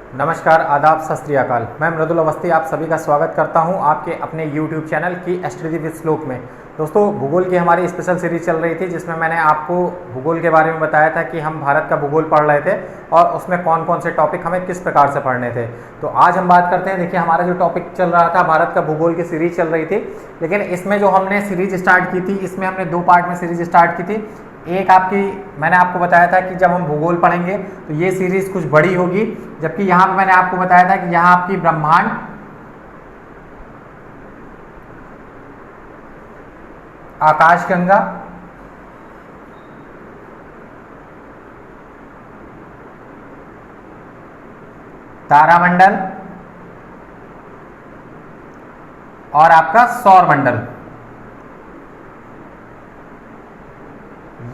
नमस्कार, आदाब, सत श्री अकाल। मैं मृदुल अवस्थी आप सभी का स्वागत करता हूं आपके अपने YouTube चैनल की एस्ट्रोलॉजी विद श्लोक में। दोस्तों, भूगोल की हमारी स्पेशल सीरीज चल रही थी जिसमें मैंने आपको भूगोल के बारे में बताया था कि हम भारत का भूगोल पढ़ रहे थे और उसमें कौन कौन से टॉपिक हमें किस प्रकार से पढ़ने थे। तो आज हम बात करते हैं। देखिए, हमारा जो टॉपिक चल रहा था, भारत का भूगोल की सीरीज चल रही थी, लेकिन इसमें जो हमने सीरीज स्टार्ट की थी, इसमें हमने 2 पार्ट में सीरीज स्टार्ट की थी। एक मैंने आपको बताया था कि जब हम भूगोल पढ़ेंगे तो ये सीरीज कुछ बड़ी होगी, जबकि यहाँ पे मैंने आपको बताया था कि यहाँ आपकी ब्रह्मांड, आकाशगंगा, तारामंडल और आपका सौरमंडल,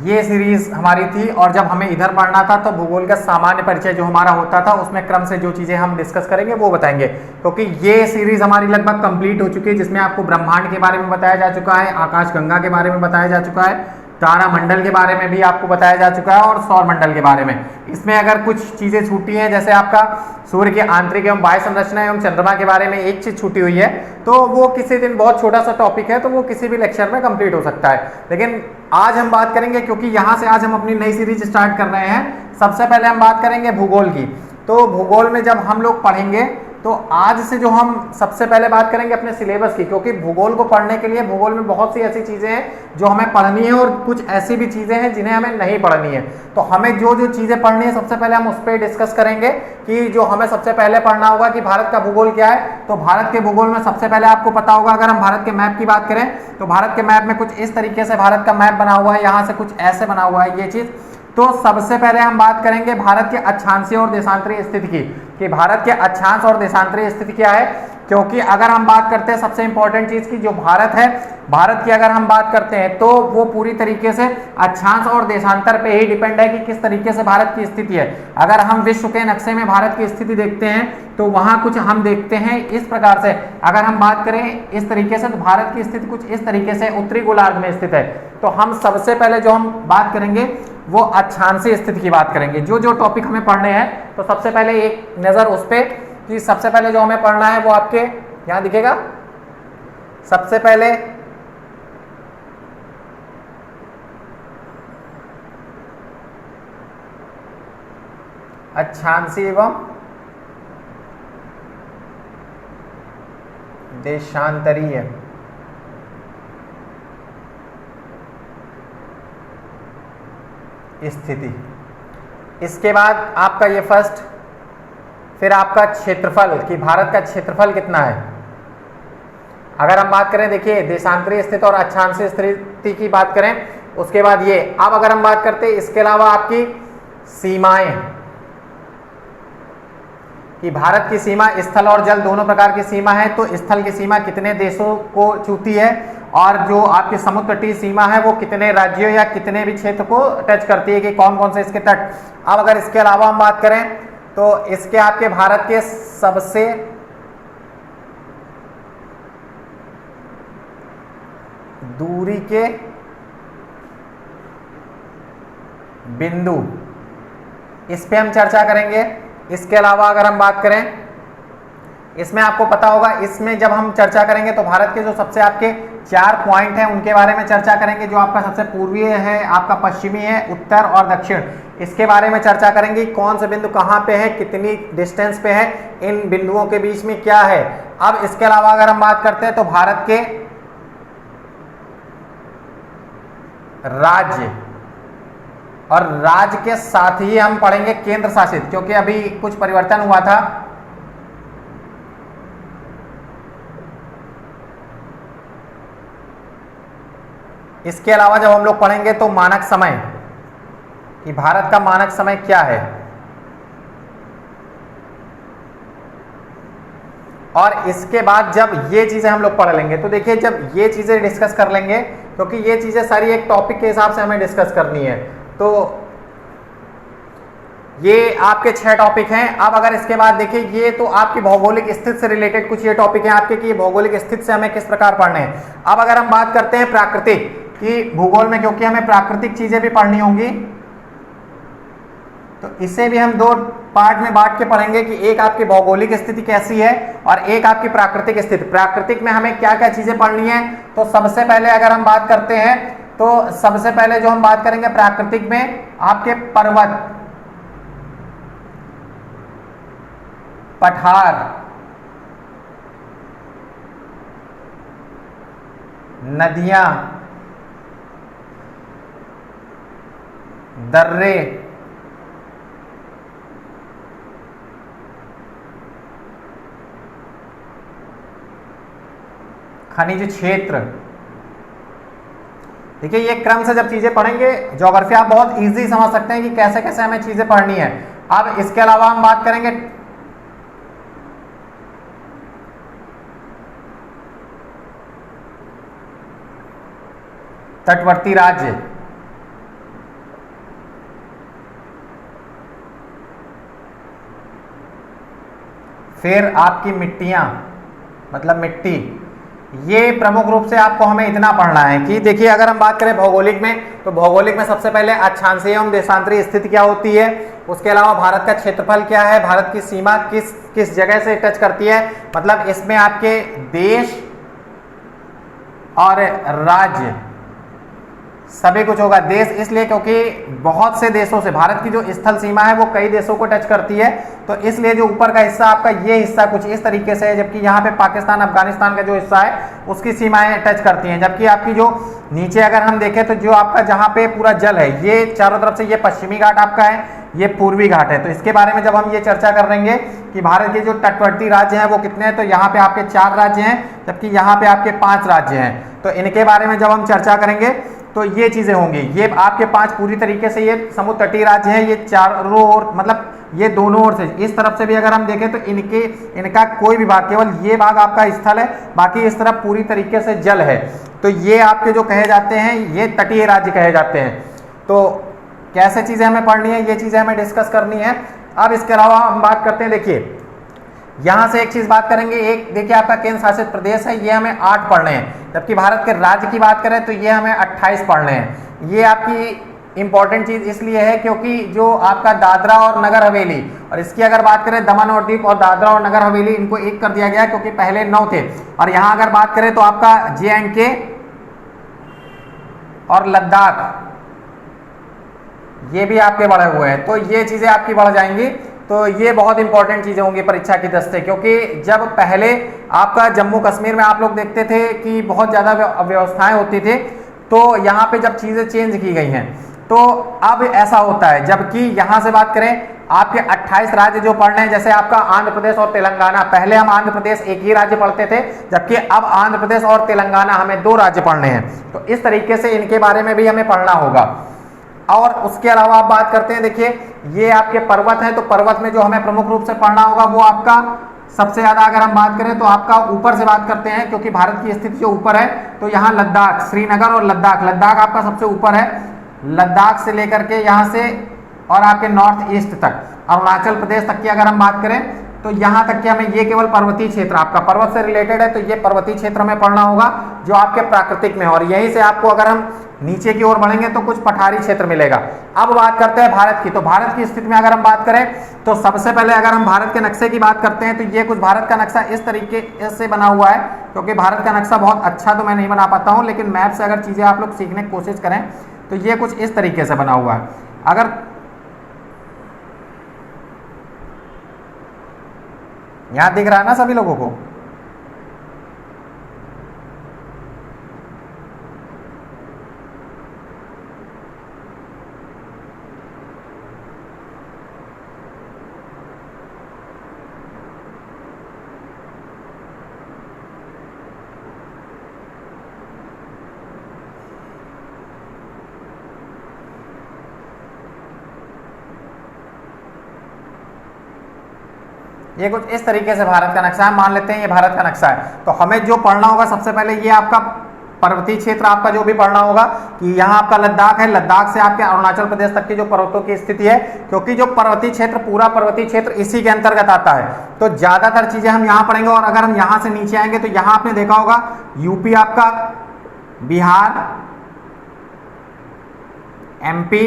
ये सीरीज हमारी थी। और जब हमें इधर पढ़ना था तो भूगोल का सामान्य परिचय जो हमारा होता था, उसमें क्रम से जो चीजें हम डिस्कस करेंगे वो बताएंगे, क्योंकि ये सीरीज हमारी लगभग कंप्लीट हो चुकी है, जिसमें आपको ब्रह्मांड के बारे में बताया जा चुका है, आकाशगंगा के बारे में बताया जा चुका है, तारामंडल के बारे में भी आपको बताया जा चुका है और सौरमंडल के बारे में। इसमें अगर कुछ चीजें छूटी हैं, जैसे आपका सूर्य की आंतरिक एवं बाह्य संरचना एवं चंद्रमा के बारे में एक चीज छूटी हुई है, तो वो किसी दिन, बहुत छोटा सा टॉपिक है, तो वो किसी भी लेक्चर में कंप्लीट हो सकता है। लेकिन आज हम बात करेंगे, क्योंकि यहाँ से आज हम अपनी नई सीरीज स्टार्ट कर रहे हैं। सबसे पहले हम बात करेंगे भूगोल की। तो भूगोल में जब हम लोग पढ़ेंगे तो आज से जो हम सबसे पहले बात करेंगे अपने सिलेबस की, क्योंकि भूगोल को पढ़ने के लिए भूगोल में बहुत सी ऐसी चीजें हैं जो हमें पढ़नी है और कुछ ऐसी भी चीजें हैं जिन्हें हमें नहीं पढ़नी है। तो हमें जो जो चीजें पढ़नी है, सबसे पहले हम उस पर डिस्कस करेंगे कि जो हमें सबसे पहले पढ़ना होगा कि भारत का भूगोल क्या है। तो भारत के भूगोल में सबसे पहले आपको पता होगा, अगर हम भारत के मैप की बात करें तो भारत के मैप में कुछ इस तरीके से भारत का मैप बना हुआ है, यहाँ से कुछ ऐसे बना हुआ है ये चीज। तो सबसे पहले हम बात करेंगे भारत के अक्षांशीय और देशांतरीय स्थिति की, कि भारत के अक्षांश और देशांतरीय स्थिति क्या है। क्योंकि अगर हम बात करते हैं सबसे इंपॉर्टेंट चीज की, जो भारत है, भारत की अगर हम बात करते हैं तो वो पूरी तरीके से अक्षांश और देशांतर पे ही डिपेंड है कि किस तरीके से भारत की स्थिति है। अगर हम विश्व के नक्शे में भारत की स्थिति देखते हैं तो वहां कुछ हम देखते हैं इस प्रकार से। अगर हम बात करें इस तरीके से, तो भारत की स्थिति कुछ इस तरीके से उत्तरी गोलार्ध में स्थित है। तो हम सबसे पहले जो हम बात करेंगे वो अक्षांशीय स्थिति की बात करेंगे। जो जो टॉपिक हमें पढ़ने हैं, तो सबसे पहले एक नजर उस पे कि सबसे पहले जो हमें पढ़ना है वो आपके यहां दिखेगा। सबसे पहले अक्षांशीय एवं देशांतरीय स्थिति। इसके बाद आपका ये फर्स्ट, फिर आपका क्षेत्रफल, कि भारत का क्षेत्रफल कितना है। अगर हम बात करें, देखिए, देशांतरीय स्थिति और अक्षांशीय स्थिति की बात करें, उसके बाद ये। अब अगर हम बात करते हैं इसके अलावा आपकी सीमाएं, कि भारत की सीमा स्थल और जल दोनों प्रकार की सीमा है। तो स्थल की सीमा कितने देशों को छूती है, और जो आपकी समुद्र तटीय सीमा है वो कितने राज्यों या कितने भी क्षेत्र को टच करती है, कि कौन कौन से इसके तट। अब अगर इसके अलावा हम बात करें तो इसके आपके भारत के सबसे दूरी के बिंदु, इस पे हम चर्चा करेंगे। इसके अलावा अगर हम बात करें, इसमें आपको पता होगा, इसमें जब हम चर्चा करेंगे तो भारत के जो सबसे आपके 4 पॉइंट हैं उनके बारे में चर्चा करेंगे। जो आपका सबसे पूर्वी है, आपका पश्चिमी है, उत्तर और दक्षिण, इसके बारे में चर्चा करेंगे। कौन से बिंदु कहाँ पे है, कितनी डिस्टेंस पे है, इन बिंदुओं के बीच में क्या है। अब इसके अलावा अगर हम बात करते हैं तो भारत के राज्य, और राज्य के साथ ही हम पढ़ेंगे केंद्र शासित, क्योंकि अभी कुछ परिवर्तन हुआ था। इसके अलावा जब हम लोग पढ़ेंगे तो मानक समय, कि भारत का मानक समय क्या है। और इसके बाद जब ये चीजें हम लोग पढ़ लेंगे, तो देखिए, जब ये चीजें डिस्कस कर लेंगे, क्योंकि ये चीजें सारी एक टॉपिक के हिसाब से हमें डिस्कस करनी है, तो ये आपके 6 टॉपिक हैं। अब अगर इसके बाद देखिए, ये तो आपकी भौगोलिक स्थिति से रिलेटेड कुछ ये टॉपिक हैं आपके, कि भौगोलिक स्थिति से हमें किस प्रकार पढ़ने हैं। अब अगर हम बात करते हैं प्राकृतिक, कि भूगोल में क्योंकि हमें प्राकृतिक चीजें भी पढ़नी होंगी, तो इसे भी हम दो पार्ट में बांट के पढ़ेंगे कि एक आपकी भौगोलिक स्थिति कैसी है और एक आपकी प्राकृतिक स्थिति। प्राकृतिक में हमें क्या क्या चीजें पढ़नी है, तो सबसे पहले अगर हम बात करते हैं तो सबसे पहले जो हम बात करेंगे प्राकृतिक में आपके पर्वत, पठार, नदियां, दर्रे, खनिज क्षेत्र। देखिए ये क्रम से जब चीजें पढ़ेंगे, ज्योग्राफी आप बहुत इजी समझ सकते हैं कि कैसे कैसे हमें चीजें पढ़नी है। अब इसके अलावा हम बात करेंगे तटवर्ती राज्य, फिर आपकी मिट्टियां, मतलब मिट्टी। ये प्रमुख रूप से आपको हमें इतना पढ़ना है कि देखिए अगर हम बात करें भौगोलिक में, तो भौगोलिक में सबसे पहले अक्षांशीय एवं देशांतरीय स्थिति क्या होती है, उसके अलावा भारत का क्षेत्रफल क्या है, भारत की सीमा किस किस जगह से टच करती है, मतलब इसमें आपके देश और राज्य सभी कुछ होगा। देश इसलिए क्योंकि बहुत से देशों से भारत की जो स्थल सीमा है वो कई देशों को टच करती है, तो इसलिए जो ऊपर का हिस्सा आपका ये हिस्सा कुछ इस तरीके से है, जबकि यहाँ पे पाकिस्तान अफगानिस्तान का जो हिस्सा है उसकी सीमाएं टच करती हैं। जबकि आपकी जो नीचे अगर हम देखें तो जो आपका जहाँ पे पूरा जल है, ये चारों तरफ से ये पश्चिमी घाट आपका है, ये पूर्वी घाट है। तो इसके बारे में जब हम ये चर्चा करेंगे कि भारत के जो तटवर्ती राज्य हैं वो कितने हैं, तो यहाँ पे आपके 4 राज्य हैं, जबकि यहाँ पे आपके 5 राज्य हैं। तो इनके बारे में जब हम चर्चा करेंगे तो ये चीजें होंगी। ये आपके 5 पूरी तरीके से ये समुद्र तटीय राज्य हैं, ये चारों ओर, मतलब ये दोनों ओर से, इस तरफ से भी अगर हम देखें तो इनका कोई भी भाग, केवल ये भाग आपका स्थल है, बाकी इस तरफ पूरी तरीके से जल है। तो ये आपके जो कहे जाते हैं ये तटीय राज्य कहे जाते हैं। तो कैसे चीजें हमें पढ़नी है, ये चीजें हमें डिस्कस करनी है। अब इसके अलावा हम बात करते हैं, देखिए यहां से एक चीज बात करेंगे, एक देखिए आपका केंद्र शासित प्रदेश है, ये हमें 8 पढ़ने हैं, जबकि भारत के राज्य की बात करें तो ये हमें 28 पढ़ने हैं। ये आपकी इंपॉर्टेंट चीज इसलिए है क्योंकि जो आपका दादरा और नगर हवेली, और इसकी अगर बात करें दमन और दीव और दादरा और नगर हवेली, इनको एक कर दिया गया क्योंकि पहले 9 थे। और यहां अगर बात करें तो आपका JNK और लद्दाख ये भी आपके बढ़े हुए हैं, तो ये चीजें आपकी बढ़ जाएंगी। तो ये बहुत इंपॉर्टेंट चीजें होंगी परीक्षा की दृष्टि से, क्योंकि जब पहले आपका जम्मू कश्मीर में आप लोग देखते थे कि बहुत ज्यादा व्यवस्थाएं होती थी, तो यहाँ पे जब चीजें चेंज की गई हैं तो अब ऐसा होता है। जबकि यहाँ से बात करें आपके 28 राज्य जो पढ़ने हैं, जैसे आपका आंध्र प्रदेश और तेलंगाना, पहले हम आंध्र प्रदेश एक ही राज्य पढ़ते थे, जबकि अब आंध्र प्रदेश और तेलंगाना हमें 2 राज्य पढ़ने हैं। तो इस तरीके से इनके बारे में भी हमें पढ़ना होगा। और उसके अलावा आप बात करते हैं, देखिए ये आपके पर्वत हैं, तो पर्वत में जो हमें प्रमुख रूप से पढ़ना होगा वो आपका सबसे ज्यादा अगर हम बात करें तो आपका ऊपर से बात करते हैं, क्योंकि भारत की स्थिति जो ऊपर है, तो यहाँ लद्दाख, श्रीनगर और लद्दाख, लद्दाख आपका सबसे ऊपर है। लद्दाख से लेकर के यहाँ से और आपके नॉर्थ ईस्ट तक, अरुणाचल प्रदेश तक की अगर हम बात करें तो यहाँ तक कि हमें ये केवल पर्वतीय क्षेत्र, आपका पर्वत से रिलेटेड है, तो ये पर्वतीय क्षेत्र में पढ़ना होगा जो आपके प्राकृतिक में। और यहीं से आपको अगर हम नीचे की ओर बढ़ेंगे तो कुछ पठारी क्षेत्र मिलेगा। अब बात करते हैं भारत की, तो भारत की स्थिति में अगर हम बात करें तो सबसे पहले अगर हम भारत के नक्शे की बात करते हैं तो ये कुछ भारत का नक्शा इस तरीके से बना हुआ है, क्योंकि भारत का नक्शा बहुत अच्छा तो मैं नहीं बना पाता हूँ, लेकिन मैप से अगर चीजें आप लोग सीखने की कोशिश करें तो ये कुछ इस तरीके से बना हुआ है। अगर यहां दिख रहा है ना सभी लोगों को, ये कुछ इस तरीके से भारत का नक्शा है, मान लेते हैं ये भारत का नक्शा है। तो हमें जो पढ़ना होगा सबसे पहले ये आपका पर्वतीय क्षेत्र आपका जो भी पढ़ना होगा कि यहाँ आपका लद्दाख है, लद्दाख से आपके अरुणाचल प्रदेश तक की जो पर्वतों की स्थिति है, क्योंकि जो पर्वतीय क्षेत्र पूरा पर्वतीय क्षेत्र इसी के अंतर्गत आता है, तो ज्यादातर चीजें हम यहाँ पढ़ेंगे। और अगर हम यहाँ से नीचे आएंगे तो यहाँ आपने देखा होगा यूपी आपका, बिहार, MP,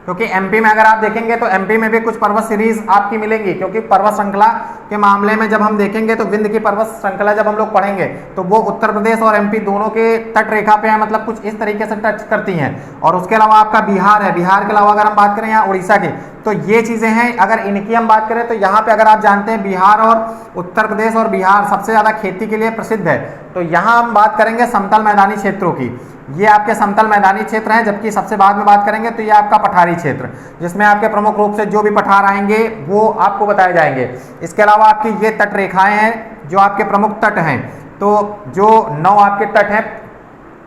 क्योंकि एमपी में अगर आप देखेंगे तो एमपी में भी कुछ पर्वत सीरीज आपकी मिलेंगी, क्योंकि पर्वत श्रृंखला के मामले में जब हम देखेंगे तो विंध्य की पर्वत श्रृंखला जब हम लोग पढ़ेंगे तो वो उत्तर प्रदेश और एमपी दोनों के तट रेखा पे है, मतलब कुछ इस तरीके से टच करती हैं। और उसके अलावा आपका बिहार है, बिहार के अलावा अगर हम बात करें यहाँ उड़ीसा की, तो ये चीजें हैं। अगर इनकी हम बात करें तो यहाँ पे अगर आप जानते हैं बिहार और उत्तर प्रदेश और बिहार सबसे ज्यादा खेती के लिए प्रसिद्ध है, तो यहाँ हम बात करेंगे समतल मैदानी क्षेत्रों की। ये आपके समतल मैदानी क्षेत्र हैं, जबकि सबसे बाद में बात करेंगे तो ये आपका पठारी क्षेत्र, जिसमें आपके प्रमुख रूप से जो भी पठार आएंगे वो आपको बताए जाएंगे। इसके अलावा आपकी ये तट रेखाएं हैं जो आपके प्रमुख तट हैं। तो जो 9 आपके तट हैं,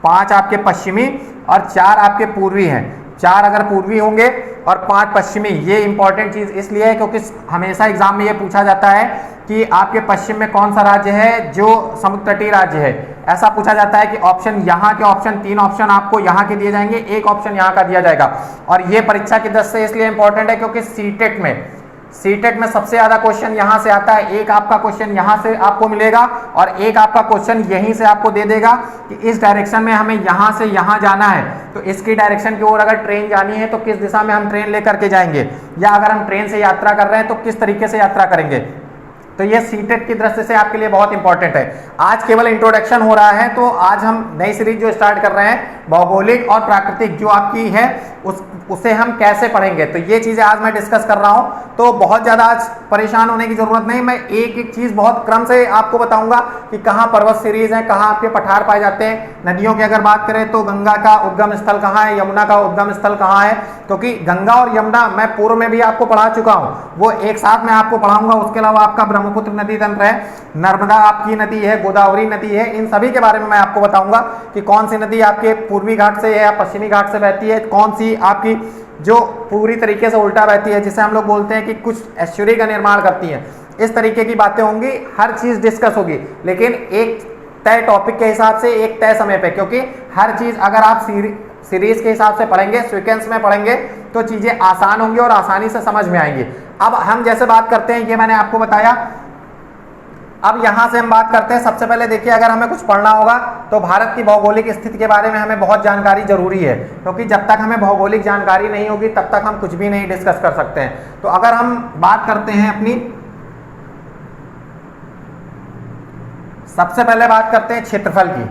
5 आपके पश्चिमी और 4 आपके पूर्वी हैं। 4 अगर पूर्वी होंगे और 5 पश्चिमी। ये इंपॉर्टेंट चीज इसलिए है क्योंकि हमेशा एग्जाम में ये पूछा जाता है कि आपके पश्चिम में कौन सा राज्य है जो समुद्र तटीय राज्य है। ऐसा पूछा जाता है कि ऑप्शन यहाँ के ऑप्शन 3 ऑप्शन आपको यहाँ के दिए जाएंगे, 1 ऑप्शन यहाँ का दिया जाएगा। और ये परीक्षा की दृष्टि से इसलिए इंपॉर्टेंट है क्योंकि सीटेट में सबसे ज्यादा क्वेश्चन यहां से आता है। एक आपका क्वेश्चन यहां से आपको मिलेगा और एक आपका क्वेश्चन यहीं से आपको दे देगा कि इस डायरेक्शन में हमें यहां से यहां जाना है, तो इसकी डायरेक्शन की ओर अगर ट्रेन जानी है तो किस दिशा में हम ट्रेन लेकर के जाएंगे, या अगर हम ट्रेन से यात्रा कर रहे हैं तो किस तरीके से यात्रा करेंगे। तो ये सीटेट की दृष्टि से आपके लिए बहुत इंपॉर्टेंट है। आज केवल इंट्रोडक्शन हो रहा है, तो आज हम नई सीरीज जो स्टार्ट कर रहे हैं भौगोलिक और प्राकृतिक जो आपकी है उसे हम कैसे पढ़ेंगे, तो ये चीजें आज मैं डिस्कस कर रहा हूं। तो बहुत ज्यादा आज परेशान होने की जरूरत नहीं, मैं एक एक चीज बहुत क्रम से आपको बताऊंगा कि कहाँ पर्वत सीरीज है, कहाँ आपके पठार पाए जाते हैं। नदियों की अगर बात करें तो गंगा का उद्गम स्थल कहाँ है, यमुना का उद्गम स्थल कहाँ है, क्योंकि गंगा और यमुना मैं पूर्व में भी आपको पढ़ा चुका हूं, वो एक साथ में आपको पढ़ाऊंगा। उसके अलावा आपका ब्रह्मपुत्र नदी तंत्र है, नर्मदा आपकी नदी है, गोदावरी नदी है, इन सभी के बारे में मैं आपको बताऊंगा कि कौन सी नदी आपके पूर्वी घाट से या पश्चिमी घाट से बहती है, कौन सी आपकी जो पूरी तरीके से उल्टा बहती है, जिसे हम लोग बोलते हैं कि कुछ एस्चुरी का निर्माण करती है। इस तरीके की बातें होंगी, हर चीज डिस्कस होगी, लेकिन एक तय टॉपिक के हिसाब से एक तय समय पे, क्योंकि हर चीज अगर आप सीरीज के हिसाब से पढ़ेंगे, सीक्वेंस में पढ़ेंगे, तो चीजें आसान होंगी और आसानी से समझ में आएंगी। अब हम जैसे बात करते हैं, ये मैंने आपको बताया, अब यहां से हम बात करते हैं। सबसे पहले देखिए, अगर हमें कुछ पढ़ना होगा तो भारत की भौगोलिक स्थिति के बारे में हमें बहुत जानकारी जरूरी है, क्योंकि जब तक हमें भौगोलिक जानकारी नहीं होगी तब तक हम कुछ भी नहीं डिस्कस कर सकते हैं। तो अगर हम बात करते हैं अपनी, सबसे पहले बात करते हैं क्षेत्रफल की।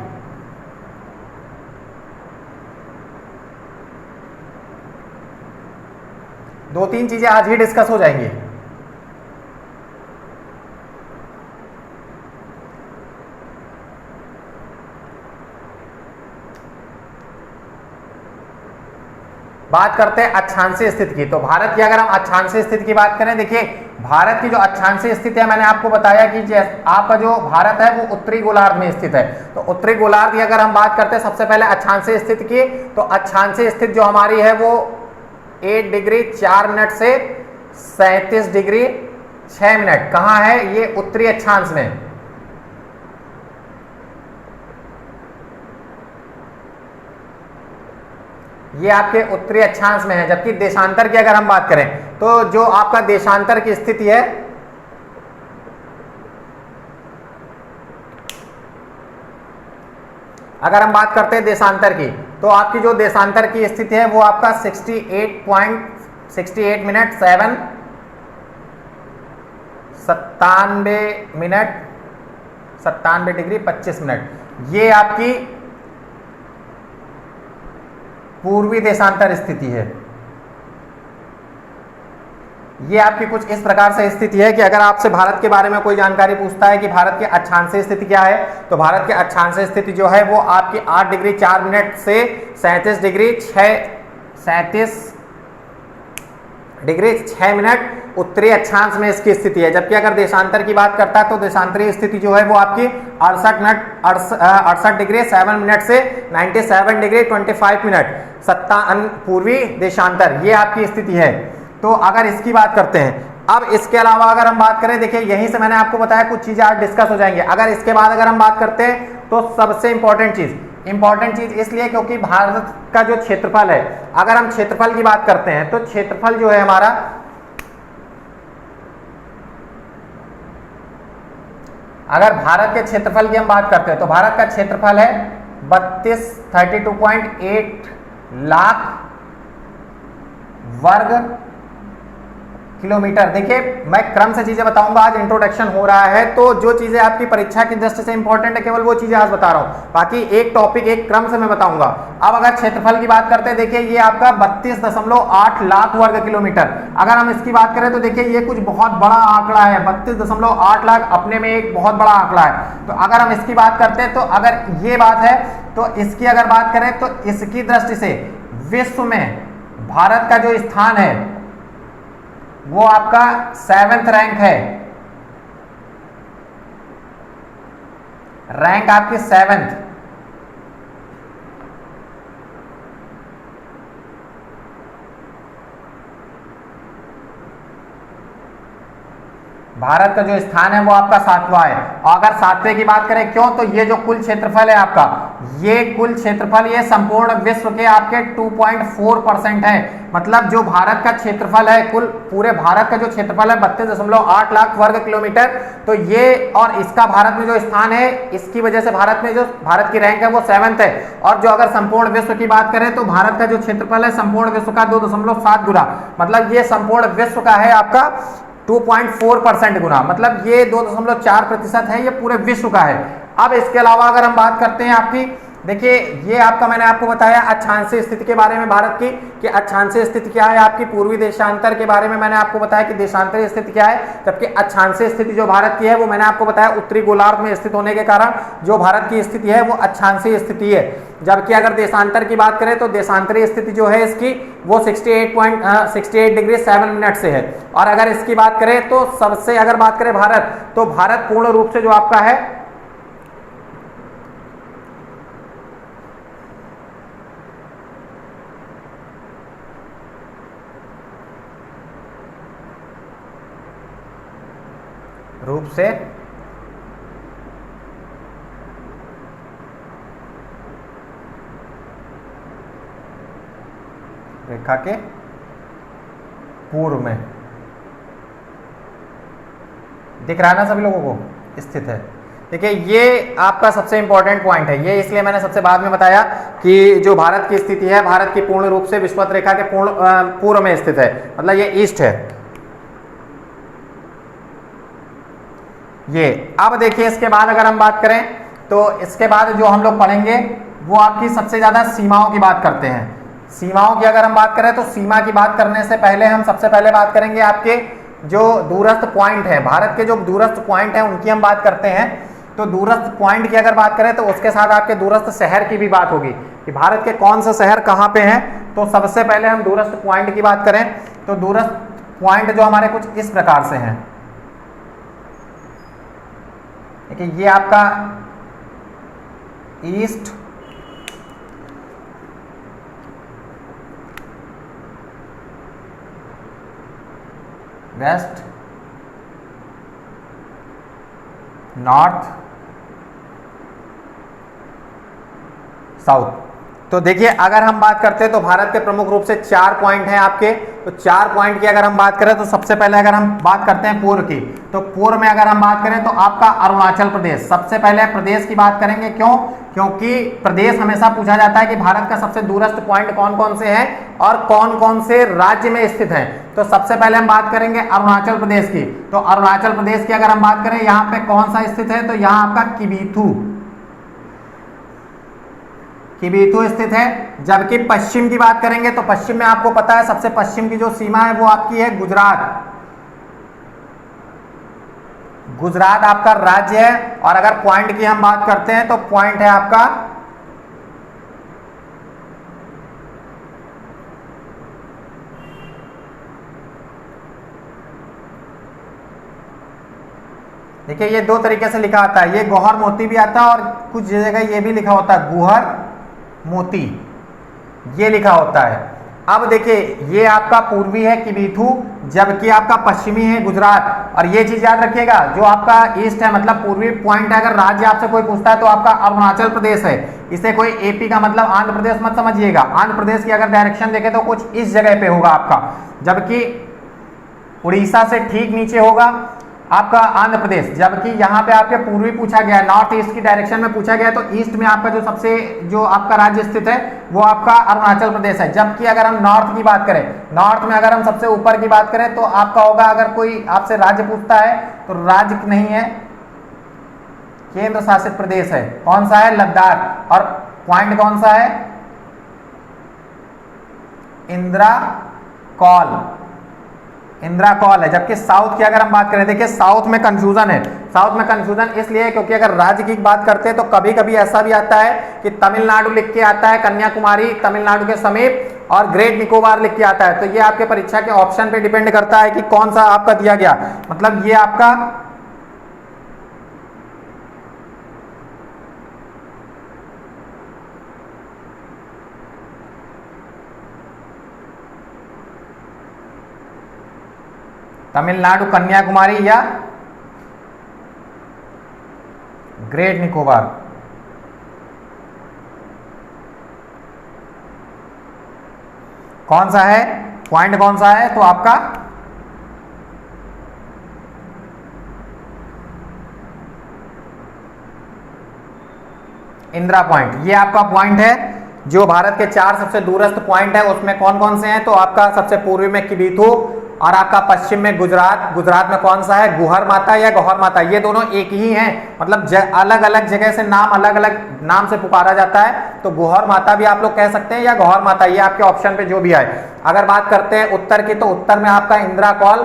दो तीन चीजें आज ही डिस्कस हो जाएंगी। बात करते हैं अक्षांशीय स्थिति की। तो भारत की अगर हम अक्षांशीय स्थिति की बात करें, देखिए भारत की जो अक्षांशीय स्थिति है, मैंने आपको बताया कि आपका जो भारत है वो उत्तरी गोलार्ध में स्थित है। तो उत्तरी गोलार्ध की अगर हम बात करते हैं सबसे पहले अक्षांशीय स्थिति की, तो अक्षांशीय स्थिति जो हमारी है वो 8 डिग्री 4 मिनट से 37 डिग्री 6 मिनट कहाँ है, ये उत्तरी अक्षांश में। ये आपके उत्तरी अक्षांश में है। जबकि देशांतर की अगर हम बात करें तो जो आपका देशांतर की स्थिति है, अगर हम बात करते हैं देशांतर की, तो आपकी जो देशांतर की स्थिति है वो आपका 68 मिनट 97 डिग्री 25 मिनट, ये आपकी पूर्वी देशांतर स्थिति है। ये आपकी कुछ इस प्रकार से स्थिति है कि अगर आपसे भारत के बारे में कोई जानकारी पूछता है कि भारत की अक्षांशीय स्थिति क्या है, तो भारत की अक्षांशीय स्थिति जो है वो आपकी 8 डिग्री 4 मिनट से 37 डिग्री 6 मिनट उत्तरी अक्षांश में इसकी स्थिति है। जबकि अगर देशांतर की बात करता है तो देशांतरीय स्थिति जो है वो आपकी 68 डिग्री 7 मिनट से 97 डिग्री 25 मिनट पूर्वी देशांतर, ये आपकी स्थिति है। तो अगर इसकी बात करते हैं, अब इसके अलावा अगर हम बात करें, देखिए यहीं से मैंने आपको बताया कुछ चीजें आज डिस्कस हो जाएंगे। अगर इसके बाद अगर हम बात करते हैं तो सबसे इंपॉर्टेंट चीज इसलिए क्योंकि भारत का जो क्षेत्रफल है, अगर हम क्षेत्रफल की बात करते हैं तो क्षेत्रफल जो है हमारा, अगर भारत के क्षेत्रफल की हम बात करते हैं तो भारत का क्षेत्रफल है 32.8 लाख वर्ग किलोमीटर। देखिए मैं क्रम से चीजें बताऊंगा, आज इंट्रोडक्शन हो रहा है, तो जो चीजें आपकी परीक्षा की दृष्टि से इंपॉर्टेंट है केवल वो चीजें आज बता रहा हूं, बाकी एक टॉपिक एक क्रम से मैं बताऊंगा। अब अगर क्षेत्रफल की बात करते हैं, देखिए ये आपका 32.8 लाख वर्ग किलोमीटर। अगर हम इसकी बात करें तो देखिए ये कुछ बहुत बड़ा आंकड़ा है, 32.8 लाख अपने में एक बहुत बड़ा आंकड़ा है। तो अगर हम इसकी बात करते हैं, तो अगर ये बात है तो इसकी अगर बात करें तो इसकी दृष्टि से विश्व में भारत का जो स्थान है वो आपका 7th रैंक है, रैंक आपकी 7th। भारत का जो स्थान है वो आपका 7वां है। और अगर 7वें की बात करें क्यों, तो ये जो कुल क्षेत्रफल है आपका, ये कुल क्षेत्रफल ये संपूर्ण विश्व के आपके 2.4% है। मतलब जो भारत का क्षेत्रफल है, कुल पूरे भारत का जो क्षेत्रफल है 32.8 लाख वर्ग किलोमीटर, तो ये और इसका भारत में जो स्थान है, इसकी वजह से भारत में जो भारत की रैंक है वो 7th है। और जो अगर संपूर्ण विश्व की बात करें तो भारत का जो क्षेत्रफल है संपूर्ण विश्व का 2.7 गुना, मतलब ये संपूर्ण विश्व का है आपका 2.4% गुना, मतलब ये 2.4% है, ये पूरे विश्व का है। अब इसके अलावा अगर हम बात करते हैं आपकी, देखिए ये आपका मैंने आपको बताया अक्षांशीय स्थिति के बारे में भारत की, कि अक्षांशीय स्थिति क्या है आपकी, पूर्वी देशांतर के बारे में मैंने आपको बताया कि देशांतरीय स्थिति क्या है, जबकि अक्षांशीय स्थिति जो भारत की है वो मैंने आपको बताया उत्तरी गोलार्ध में स्थित होने के कारण जो भारत की स्थिति है वो अक्षांशीय स्थिति है। जबकि अगर देशांतर की बात करें तो देशांतरीय स्थिति जो है इसकी वो 68 डिग्री 7 मिनट से है। और अगर इसकी बात करें तो सबसे अगर बात करें भारत, तो भारत पूर्ण रूप से जो आपका है रूप से रेखा के पूर्व में दिख रहा है ना सभी लोगों को स्थित है। देखिए ये आपका सबसे इंपॉर्टेंट पॉइंट है, ये इसलिए मैंने सबसे बाद में बताया कि जो भारत की स्थिति है, भारत की पूर्ण रूप से विषुवत रेखा के पूर्व में स्थित है, मतलब ये ईस्ट है ये। अब देखिए इसके बाद अगर हम बात करें तो इसके बाद जो हम लोग पढ़ेंगे वो आपकी सबसे ज्यादा सीमाओं की बात करते हैं। सीमाओं की अगर हम बात करें तो सीमा की बात करने से पहले हम सबसे पहले बात करेंगे आपके जो दूरस्थ पॉइंट है, भारत के जो दूरस्थ पॉइंट है उनकी हम बात करते हैं। तो दूरस्थ पॉइंट की अगर बात करें तो उसके साथ आपके दूरस्थ शहर की भी बात होगी कि भारत के कौन से शहर कहाँ पे हैं। तो सबसे पहले हम दूरस्थ पॉइंट की बात करें तो दूरस्थ पॉइंट जो हमारे कुछ इस प्रकार से हैं। देखिए ये आपका ईस्ट, वेस्ट, नॉर्थ, साउथ। तो देखिए अगर हम बात करते हैं तो भारत के प्रमुख रूप से 4 पॉइंट हैं आपके। तो 4 पॉइंट की अगर हम बात करें तो सबसे पहले अगर हम बात करते हैं पूर्व की, तो पूर्व में अगर हम बात करें तो आपका अरुणाचल प्रदेश, सबसे पहले प्रदेश की बात करेंगे। क्यों? क्योंकि प्रदेश हमेशा पूछा जाता है कि भारत का सबसे दूरस्थ पॉइंट कौन कौन से हैं और कौन कौन से राज्य में स्थित है। तो सबसे पहले हम बात करेंगे अरुणाचल प्रदेश की। तो अरुणाचल प्रदेश की अगर हम बात करें यहाँ पे कौन सा स्थित है, तो यहाँ आपका किबीथू स्थित है। जबकि पश्चिम की बात करेंगे तो पश्चिम में आपको पता है सबसे पश्चिम की जो सीमा है वो आपकी है गुजरात। गुजरात आपका राज्य है। और अगर पॉइंट की हम बात करते हैं तो पॉइंट है आपका देखिए ये 2 तरीके से लिखा आता है, ये गौहर मोती भी आता है और कुछ जगह ये भी लिखा होता है गुहर मोती, ये लिखा होता है। अब देखिए ये आपका पूर्वी है किबीथू, जबकि आपका पश्चिमी है गुजरात। और ये चीज याद रखिएगा जो आपका ईस्ट है मतलब पूर्वी पॉइंट है, अगर राज्य आपसे कोई पूछता है तो आपका अरुणाचल प्रदेश है। इसे कोई एपी का मतलब आंध्र प्रदेश मत समझिएगा। आंध्र प्रदेश की अगर डायरेक्शन देखें तो कुछ इस जगह पे होगा आपका, जबकि उड़ीसा से ठीक नीचे होगा आपका आंध्र प्रदेश, जबकि यहाँ पे आपके पूर्वी पूछा गया है, नॉर्थ ईस्ट की डायरेक्शन में पूछा गया है, तो ईस्ट में आपका जो सबसे जो आपका राज्य स्थित है वो आपका अरुणाचल प्रदेश है। जबकि अगर हम नॉर्थ की बात करें, नॉर्थ में अगर हम सबसे ऊपर की बात करें तो आपका होगा, अगर कोई आपसे राज्य पूछता है तो राज्य नहीं है, केंद्र शासित प्रदेश है। कौन सा है? लद्दाख। और पॉइंट कौन सा है? इंदिरा कॉल, इंदिरा कॉल है। जबकि साउथ की अगर हम बात करें, देखिए साउथ में कंफ्यूजन है। साउथ में कंफ्यूजन इसलिए है क्योंकि अगर राज्य की बात करते हैं तो कभी कभी ऐसा भी आता है कि तमिलनाडु लिख के आता है, कन्याकुमारी तमिलनाडु के समीप, और ग्रेट निकोबार लिख के आता है। तो ये आपके परीक्षा के ऑप्शन पे डिपेंड करता है कि कौन सा आपका दिया गया। मतलब ये आपका तमिलनाडु, कन्याकुमारी या ग्रेट निकोबार। कौन सा है? पॉइंट कौन सा है? तो आपका इंदिरा पॉइंट, ये आपका पॉइंट है। जो भारत के 4 सबसे दूरस्थ पॉइंट है उसमें कौन कौन से हैं? तो आपका सबसे पूर्वी में किबीथू, और आपका पश्चिम में गुजरात। गुजरात में कौन सा है? गुहर माता या गौहर माता, ये दोनों एक ही हैं। मतलब अलग अलग जगह से नाम अलग अलग नाम से पुकारा जाता है। तो गुहर माता भी आप लोग कह सकते हैं या गौहर माता, ये आपके ऑप्शन पे जो भी आए। अगर बात करते हैं उत्तर की, तो उत्तर में आपका इंदिरा कॉल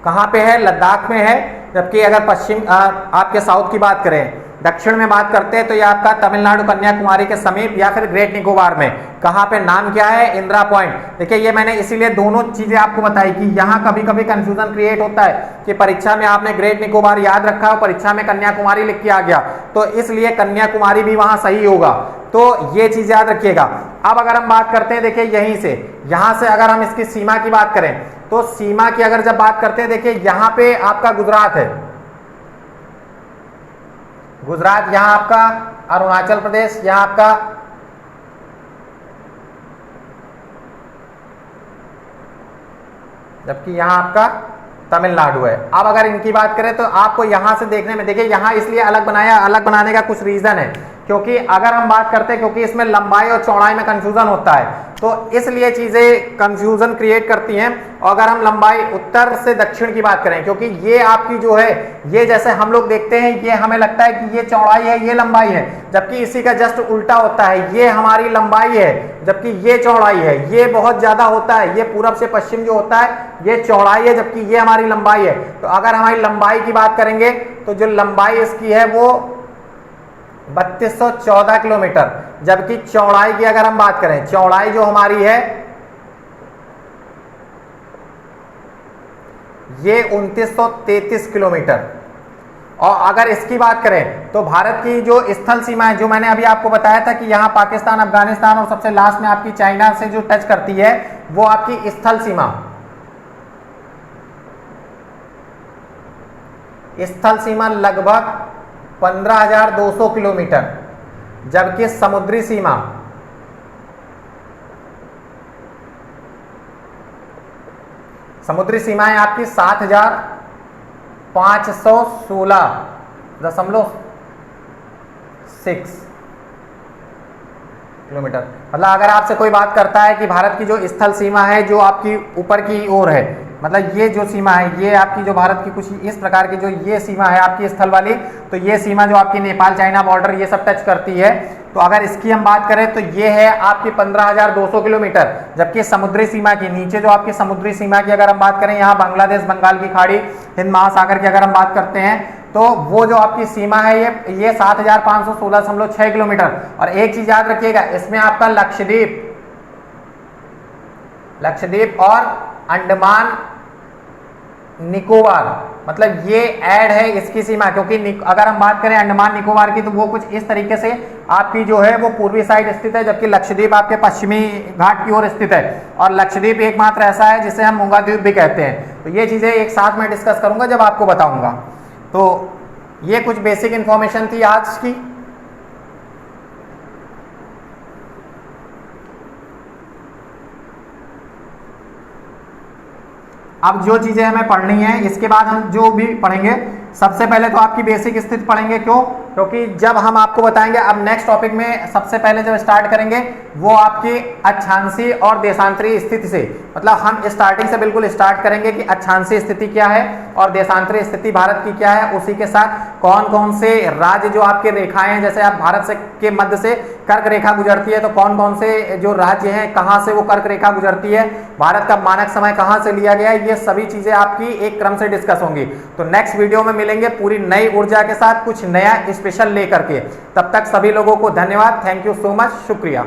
कहाँ पे है? लद्दाख में है। जबकि अगर पश्चिम आपके साउथ की बात करें, दक्षिण में बात करते हैं, तो ये आपका तमिलनाडु, कन्याकुमारी के समीप या फिर ग्रेट निकोबार में। कहाँ पे? नाम क्या है? इंदिरा पॉइंट। देखिए ये मैंने इसीलिए दोनों चीजें आपको बताई कि यहाँ कभी कभी कंफ्यूजन क्रिएट होता है कि परीक्षा में आपने ग्रेट निकोबार याद रखा और परीक्षा में कन्याकुमारी लिख के आ गया, तो इसलिए कन्याकुमारी भी वहां सही होगा। तो ये चीज याद रखिएगा। अब अगर हम बात करते हैं, देखिए यहीं से, यहां से अगर हम इसकी सीमा की बात करें, तो सीमा की अगर जब बात करते हैं, देखिए यहां पे आपका गुजरात है, गुजरात, यहां आपका अरुणाचल प्रदेश, यहां आपका जबकि यहां आपका तमिलनाडु है। अब अगर इनकी बात करें तो आपको यहां से देखने में, देखिए यहां इसलिए अलग बनाया, अलग बनाने का कुछ रीजन है क्योंकि अगर हम बात करते हैं, क्योंकि इसमें लंबाई और चौड़ाई में कंफ्यूजन होता है, तो इसलिए चीजें कंफ्यूजन क्रिएट करती हैं। और अगर हम लंबाई उत्तर से दक्षिण की बात करें, क्योंकि ये आपकी जो है, ये जैसे हम लोग देखते हैं, ये हमें लगता है कि ये चौड़ाई है, ये लंबाई है, जबकि इसी का जस्ट उल्टा होता है। ये हमारी लंबाई है जबकि ये चौड़ाई है। ये बहुत ज्यादा होता है, ये पूरब से पश्चिम जो होता है ये चौड़ाई है, जबकि ये हमारी लंबाई है। तो अगर हमारी लंबाई की बात करेंगे तो जो लंबाई इसकी है वो 3214 किलोमीटर, जबकि चौड़ाई की अगर हम बात करें, चौड़ाई जो हमारी है ये 2933 किलोमीटर। और अगर इसकी बात करें तो भारत की जो स्थल सीमा है, जो मैंने अभी आपको बताया था कि यहां पाकिस्तान, अफगानिस्तान और सबसे लास्ट में आपकी चाइना से जो टच करती है, वो आपकी स्थल सीमा, स्थल सीमा लगभग 15,200 किलोमीटर, जबकि समुद्री सीमा है आपकी 7,516.6 किलोमीटर। मतलब अगर आपसे कोई बात करता है कि भारत की जो स्थल सीमा है जो आपकी ऊपर की ओर है, मतलब ये जो सीमा है, ये आपकी जो भारत की कुछ इस प्रकार की जो ये सीमा है आपकी स्थल वाली, तो ये सीमा जो आपकी नेपाल चाइना बॉर्डर ये सब टच करती है। तो अगर इसकी हम बात करें तो ये है आपकी 15,200 किलोमीटर, जबकि समुद्री सीमा की नीचे जो आपकी समुद्री सीमा की अगर हम बात करें, यहाँ बांग्लादेश, बंगाल की खाड़ी, हिंद महासागर की अगर हम बात करते हैं, तो वो जो आपकी सीमा है ये 7,516.6 किलोमीटर। और एक चीज याद रखिएगा, इसमें आपका लक्षद्वीप और अंडमान निकोबार, मतलब ये ऐड है इसकी सीमा, क्योंकि अगर हम बात करें अंडमान निकोबार की तो वो कुछ इस तरीके से आपकी जो है वो पूर्वी साइड स्थित है, जबकि लक्षद्वीप आपके पश्चिमी घाट की ओर स्थित है। और लक्षद्वीप एकमात्र ऐसा है जिसे हम मूंगा द्वीप भी कहते हैं। तो ये चीजें एक साथ में डिस्कस करूंगा जब आपको बताऊंगा। तो ये कुछ बेसिक इंफॉर्मेशन थी आज की। अब जो चीजें हमें पढ़नी है इसके बाद हम जो भी पढ़ेंगे, सबसे पहले तो आपकी बेसिक स्थिति पढ़ेंगे। क्यों? क्योंकि जब हम आपको बताएंगे, अब नेक्स्ट टॉपिक में सबसे पहले जब स्टार्ट करेंगे वो आपकी अक्षांशीय और देशांतरीय स्थिति से, मतलब हम स्टार्टिंग से बिल्कुल स्टार्ट करेंगे कि अक्षांशीय स्थिति क्या है और देशांतरीय स्थिति भारत की क्या है, उसी के साथ कौन कौन से राज्य जो आपके रेखाएं हैं, जैसे आप भारत से के मध्य से कर्क रेखा गुजरती है तो कौन कौन से जो राज्य हैं कहां से वो कर्क रेखा गुजरती है, भारत का मानक समय कहां से लिया गया है, ये सभी चीजें आपकी एक क्रम से डिस्कस होंगी। तो नेक्स्ट वीडियो में मिलेंगे पूरी नई ऊर्जा के साथ, कुछ नया स्पेशल लेकर के। तब तक सभी लोगों को धन्यवाद, थैंक यू सो मच, शुक्रिया।